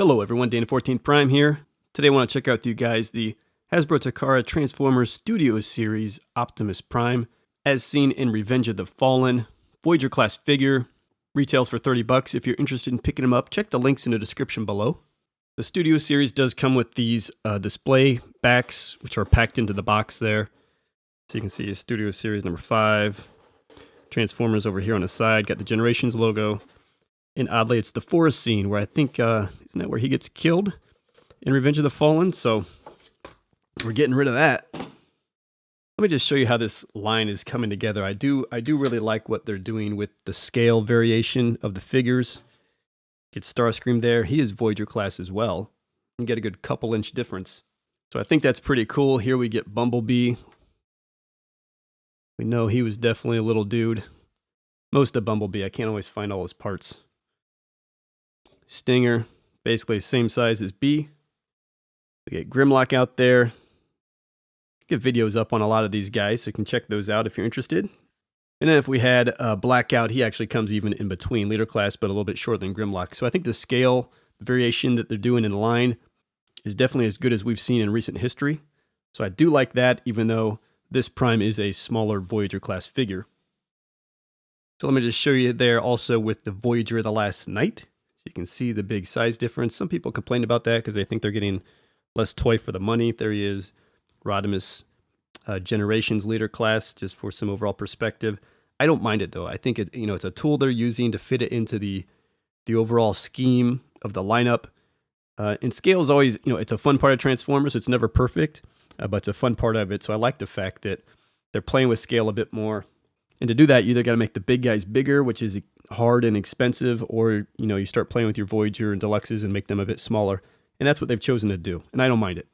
Hello everyone, Dana14 Prime here. Today I want to check out with you guys the Hasbro Takara Transformers Studios series Optimus Prime, as seen in Revenge of the Fallen. Voyager class figure, retails for $30. If you're interested in picking them up, check the links in the description below. The Studio series does come with these display backs, which are packed into the box there. So you can see Studio series number 5. Transformers over here on the side, got the Generations logo. And oddly, it's the forest scene where I think, isn't that where he gets killed in Revenge of the Fallen? So we're getting rid of that. Let me just show you how this line is coming together. I do really like what they're doing with the scale variation of the figures. Get Starscream there. He is Voyager class as well. You get a good couple inch difference. So I think that's pretty cool. Here we get Bumblebee. We know he was definitely a little dude. Most of Bumblebee. I can't always find all his parts. Stinger, basically same size as B. We get Grimlock out there. Get videos up on a lot of these guys, so you can check those out if you're interested. And then if we had Blackout, he actually comes even in between leader class, but a little bit shorter than Grimlock. So I think the scale variation that they're doing in the line is definitely as good as we've seen in recent history. So I do like that, even though this Prime is a smaller Voyager class figure. So let me just show you there also with the Voyager of the Last Night. You can see the big size difference. Some people complain about that because they think they're getting less toy for the money. There he is, Rodimus Generations leader class, just for some overall perspective. I don't mind it though. I think it's a tool they're using to fit it into the overall scheme of the lineup. And scale is always, it's a fun part of Transformers. It's never perfect, but it's a fun part of it. So I like the fact that they're playing with scale a bit more. And to do that, you either got to make the big guys bigger, which is hard and expensive, or you start playing with your Voyager and Deluxes and make them a bit smaller. And that's what they've chosen to do, and I don't mind it.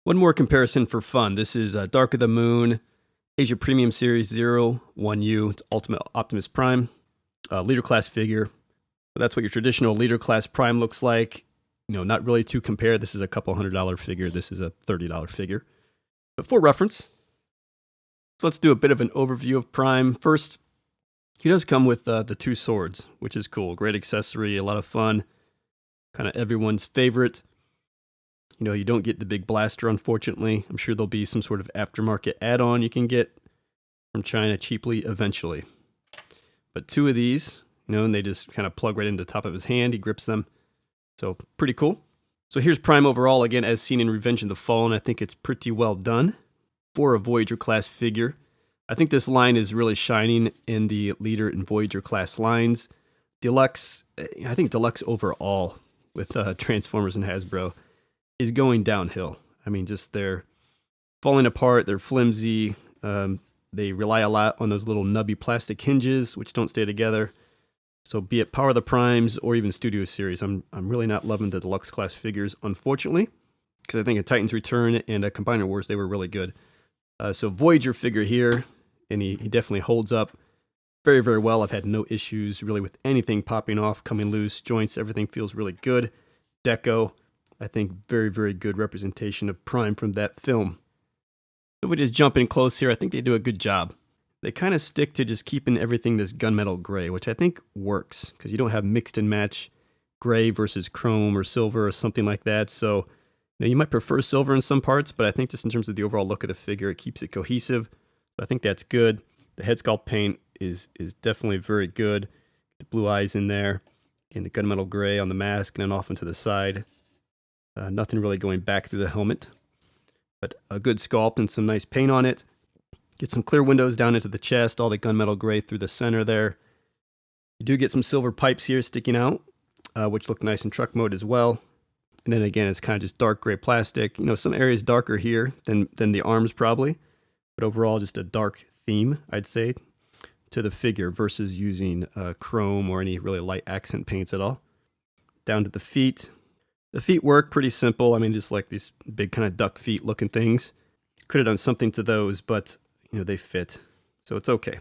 One more comparison for fun. This is Dark of the Moon, Asia Premium Series 01U. It's Ultimate Optimus Prime, leader class figure. So that's what your traditional leader class Prime looks like. Not really to compare. This is a couple $100 figure. This is a $30 figure. But for reference, so let's do a bit of an overview of Prime. First, he does come with the 2 swords, which is cool. Great accessory, a lot of fun. Kind of everyone's favorite. You don't get the big blaster, unfortunately. I'm sure there'll be some sort of aftermarket add-on you can get from China cheaply eventually. But 2 of these, and they just kind of plug right into the top of his hand. He grips them. So pretty cool. So here's Prime overall, again, as seen in Revenge of the Fallen. I think it's pretty well done for a Voyager class figure. I think this line is really shining in the Leader and Voyager class lines. Deluxe, I think Deluxe overall with Transformers and Hasbro is going downhill. I mean, just they're falling apart, they're flimsy, they rely a lot on those little nubby plastic hinges, which don't stay together. So be it Power of the Primes or even Studio Series, I'm really not loving the Deluxe class figures, unfortunately, because I think in Titans Return and Combiner Wars, they were really good. So Voyager figure here, and he definitely holds up very, very well. I've had no issues really with anything popping off, coming loose, joints, everything feels really good. Deco, I think very, very good representation of Prime from that film. If we just jump in close here, I think they do a good job. They kind of stick to just keeping everything this gunmetal gray, which I think works, because you don't have mixed and match gray versus chrome or silver or something like that. So you might prefer silver in some parts, but I think just in terms of the overall look of the figure, it keeps it cohesive. I think that's good. The head sculpt paint is definitely very good. The blue eyes in there, and the gunmetal gray on the mask, and then off into the side. Nothing really going back through the helmet, but a good sculpt and some nice paint on it. Get some clear windows down into the chest, all the gunmetal gray through the center there. You do get some silver pipes here sticking out, which look nice in truck mode as well. And then again, it's kind of just dark gray plastic. Some areas darker here than the arms probably. But overall, just a dark theme, I'd say, to the figure versus using chrome or any really light accent paints at all. Down to the feet. The feet work pretty simple. I mean, just like these big kind of duck feet looking things. Could have done something to those, but they fit. So it's okay.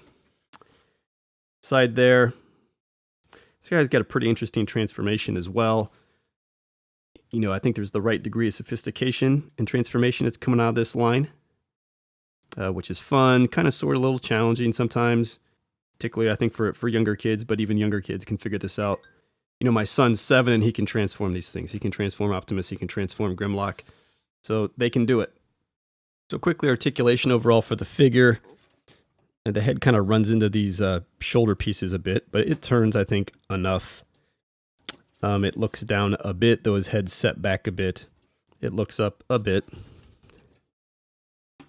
Side there. This guy's got a pretty interesting transformation as well. I think there's the right degree of sophistication and transformation that's coming out of this line. Which is fun, kind of sort of a little challenging sometimes, particularly I think for younger kids, but even younger kids can figure this out. You know, my son's 7 and he can transform these things. He can transform Optimus, he can transform Grimlock. So they can do it. So quickly, articulation overall for the figure. And the head kind of runs into these shoulder pieces a bit, but it turns, I think, enough. It looks down a bit, though his head's set back a bit. It looks up a bit.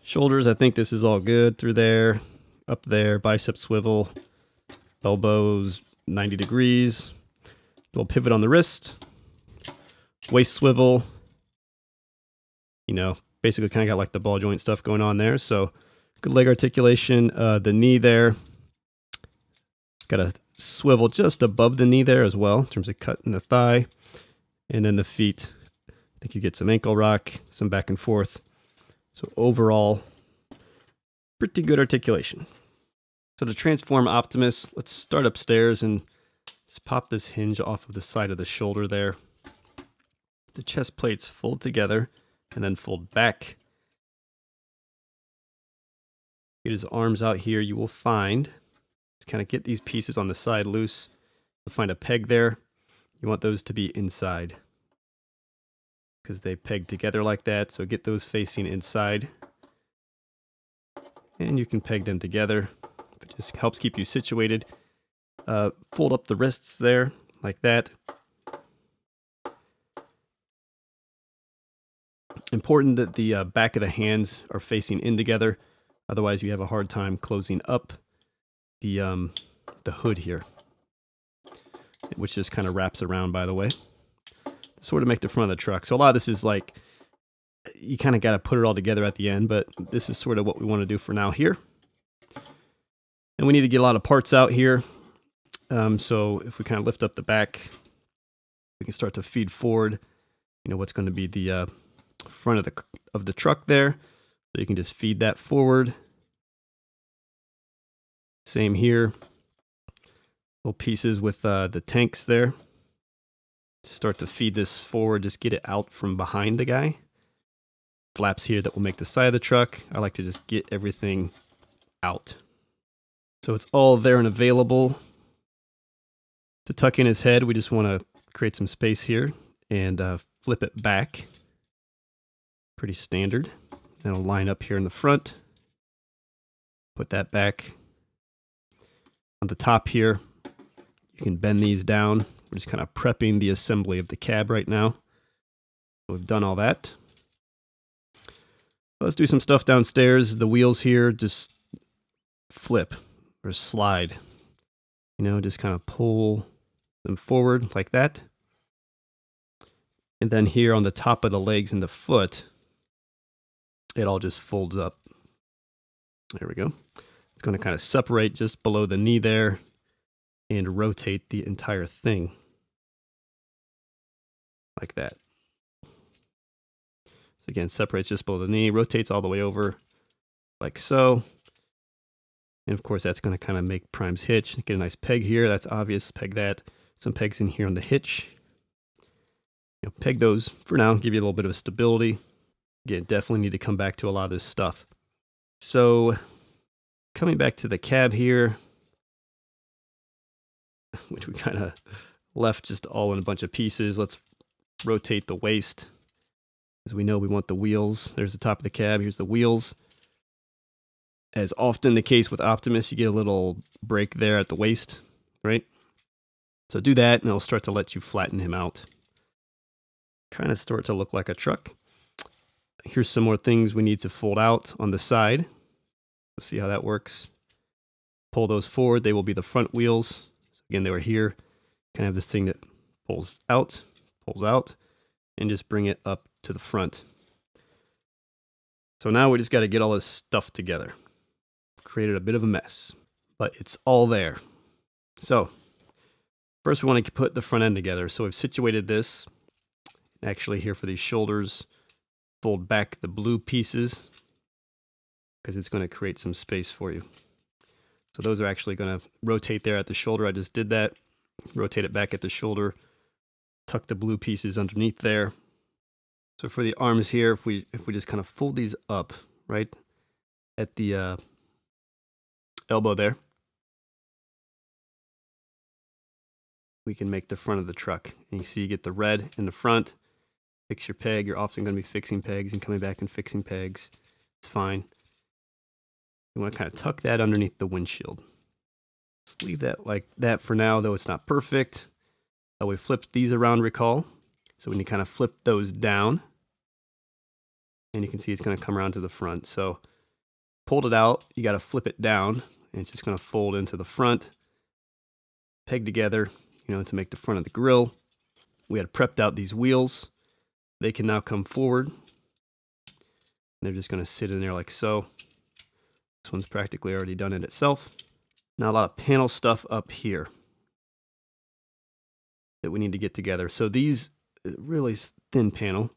Shoulders, I think this is all good through there, up there, bicep swivel, elbows 90 degrees, little pivot on the wrist, waist swivel, you know, basically kind of got like the ball joint stuff going on there. So good leg articulation. The knee there, it's got a swivel just above the knee there as well in terms of cut in the thigh. And then the feet, I think you get some ankle rock, some back and forth. So overall, pretty good articulation. So to transform Optimus, let's start upstairs and just pop this hinge off of the side of the shoulder there. The chest plates fold together and then fold back. Get his arms out here. You will find, just kind of get these pieces on the side loose. You'll find a peg there. You want those to be inside because they peg together like that. So get those facing inside. And you can peg them together. It just helps keep you situated. Fold up the wrists there like that. Important that the back of the hands are facing in together. Otherwise, you have a hard time closing up the hood here, which just kind of wraps around, by the way, to sort of make the front of the truck. So a lot of this is like, you kind of got to put it all together at the end, but this is sort of what we want to do for now here. And we need to get a lot of parts out here. So if we kind of lift up the back, we can start to feed forward, you know, what's going to be the front of the truck there. So you can just feed that forward. Same here. Little pieces with the tanks there. Start to feed this forward, just get it out from behind the guy. Flaps here that will make the side of the truck. I like to just get everything out. So it's all there and available. To tuck in his head, we just want to create some space here and flip it back. Pretty standard. That'll line up here in the front. Put that back. On the top here, you can bend these down. We're just kind of prepping the assembly of the cab right now. We've done all that. Let's do some stuff downstairs. The wheels here just flip or slide. You know, just kind of pull them forward like that. And then here on the top of the legs and the foot, it all just folds up. There we go. It's going to kind of separate just below the knee there and rotate the entire thing like that. So again, separates just below the knee, rotates all the way over like so. And of course, that's going to kind of make Prime's hitch. Get a nice peg here. That's obvious. Peg that. Some pegs in here on the hitch. You know, peg those for now. Give you a little bit of stability. Again, definitely need to come back to a lot of this stuff. So coming back to the cab here, which we kind of left just all in a bunch of pieces. Let's rotate the waist. As we know, we want the wheels. There's the top of the cab. Here's the wheels. As often the case with Optimus, you get a little break there at the waist, right? So do that, and it'll start to let you flatten him out. Kind of start to look like a truck. Here's some more things we need to fold out on the side. We'll see how that works. Pull those forward. They will be the front wheels. So again, they were here. Kind of have this thing that pulls out, and just bring it up to the front. So now we just got to get all this stuff together. Created a bit of a mess, but it's all there. So first we want to put the front end together. So we've situated this. Actually here for these shoulders, fold back the blue pieces because it's going to create some space for you. So those are actually going to rotate there at the shoulder. I just did that. Rotate it back at the shoulder. Tuck the blue pieces underneath there. So for the arms here, if we just kind of fold these up right at the elbow there, we can make the front of the truck. And you see you get the red in the front. Fix your peg. You're often going to be fixing pegs and coming back and fixing pegs. It's fine. You want to kind of tuck that underneath the windshield. Let's leave that like that for now, though it's not perfect. We flipped these around, recall. So when you kind of flip those down, and you can see it's going to come around to the front. So pulled it out, you got to flip it down, and it's just going to fold into the front. Peg together, to make the front of the grill. We had prepped out these wheels. They can now come forward. They're just going to sit in there like so. This one's practically already done it itself. Now a lot of panel stuff up here that we need to get together. So these really thin panel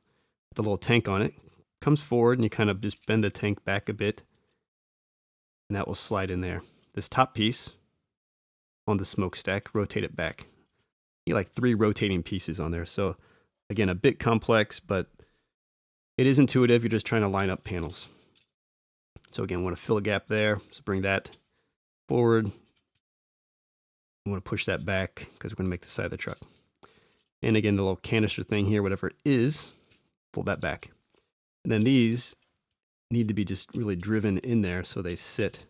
with a little tank on it comes forward, and you kind of just bend the tank back a bit, and that will slide in there. This top piece on the smokestack, rotate it back. You like 3 rotating pieces on there. So again, a bit complex, but it is intuitive. You're just trying to line up panels. So again, we want to fill a gap there. So bring that forward. We want to push that back because we're going to make the side of the truck. And again, the little canister thing here, whatever it is, pull that back. And then these need to be just really driven in there so they sit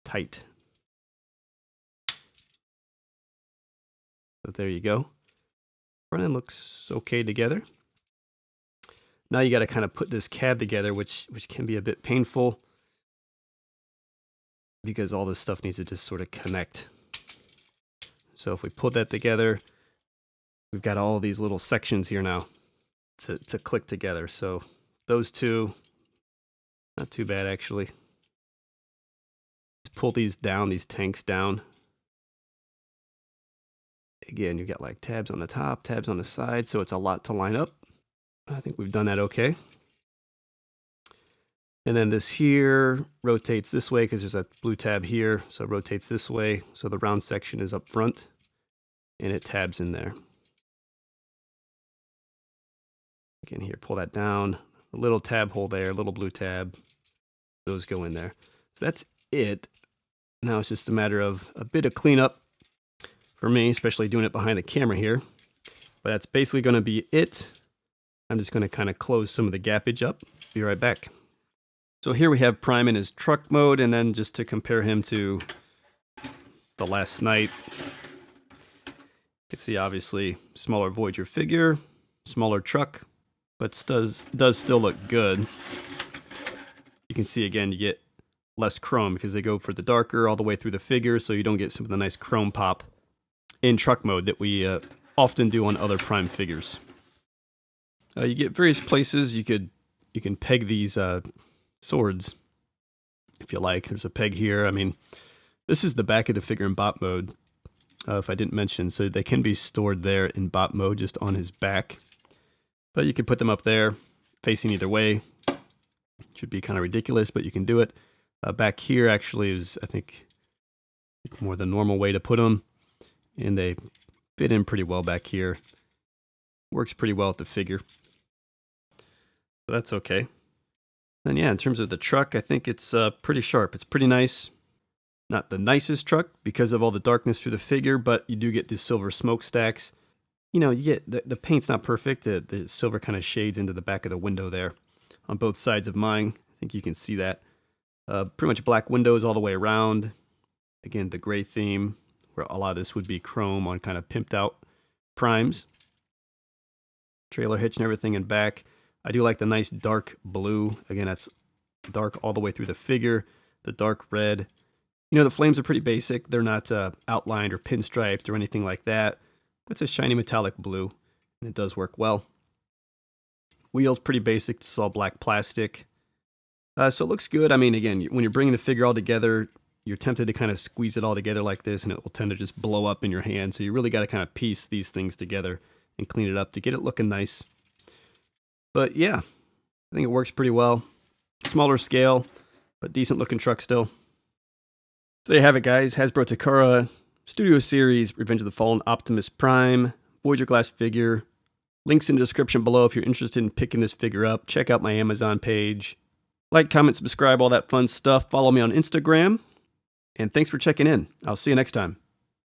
tight. So there you go. Front end looks okay together. Now you got to kind of put this cab together, which can be a bit painful because all this stuff needs to just sort of connect. So if we put that together, we've got all these little sections here now to click together. So those two, not too bad actually. Just pull these down, these tanks down. Again, you've got like tabs on the top, tabs on the side, so it's a lot to line up. I think we've done that okay. And then this here rotates this way because there's a blue tab here, so it rotates this way. So the round section is up front, and it tabs in there. Again, here, pull that down. A little tab hole there, a little blue tab. Those go in there. So that's it. Now it's just a matter of a bit of cleanup for me, especially doing it behind the camera here. But that's basically going to be it. I'm just going to kind of close some of the gappage up. Be right back. So here we have Prime in his truck mode, and then just to compare him to the last night, you can see obviously smaller Voyager figure, smaller truck, but does still look good. You can see again, you get less chrome because they go for the darker all the way through the figure, so you don't get some of the nice chrome pop in truck mode that we often do on other Prime figures. You get various places you can peg these swords if you like. There's a peg here. I mean, this is the back of the figure in bot mode, if I didn't mention, so they can be stored there in bot mode just on his back. But you can put them up there facing either way. Should be kind of ridiculous, but you can do it. Back here actually is, I think, more the normal way to put them, and they fit in pretty well back here. Works pretty well with the figure. So that's okay. Then yeah, in terms of the truck, I think it's pretty sharp. It's pretty nice. Not the nicest truck because of all the darkness through the figure, but you do get these silver smokestacks. You get the paint's not perfect. The silver kind of shades into the back of the window there on both sides of mine. I think you can see that. Pretty much black windows all the way around. Again, the gray theme, where a lot of this would be chrome on kind of pimped out Primes. Trailer hitch and everything in back. I do like the nice dark blue. Again, that's dark all the way through the figure. The dark red. The flames are pretty basic. They're not outlined or pinstriped or anything like that. It's a shiny metallic blue, and it does work well. Wheels pretty basic. It's all black plastic. So it looks good. I mean, again, when you're bringing the figure all together, you're tempted to kind of squeeze it all together like this, and it will tend to just blow up in your hand. So you really got to kind of piece these things together and clean it up to get it looking nice. But yeah, I think it works pretty well. Smaller scale, but decent looking truck still. So there you have it, guys. Hasbro Takara Studio Series Revenge of the Fallen Optimus Prime Voyager glass figure. Links in the description below if you're interested in picking this figure up. Check out my Amazon page. Like, comment, subscribe, all that fun stuff. Follow me on Instagram. And thanks for checking in. I'll see you next time.